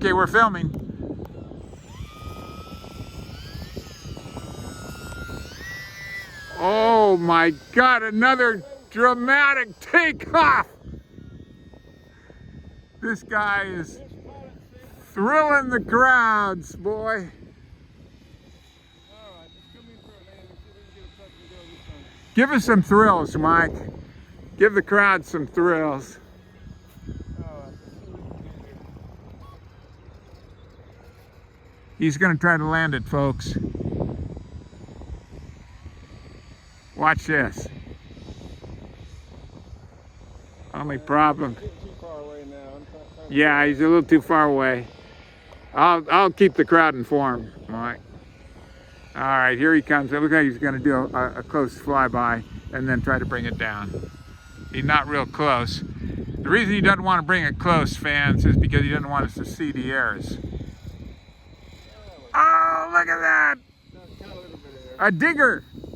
Okay, we're filming. Oh my God, another dramatic takeoff. This guy is thrilling the crowds, boy. Give us some thrills, Mike. Give the crowd some thrills. He's going to try to land it, folks. Watch this. Only problem. Yeah, he's a little too far away. I'll keep the crowd informed, Mike. All right, here he comes. It looks like he's going to do a close flyby and then try to bring it down. He's not real close. The reason he doesn't want to bring it close, fans, is because he doesn't want us to see the airs. Oh, look at that! A digger!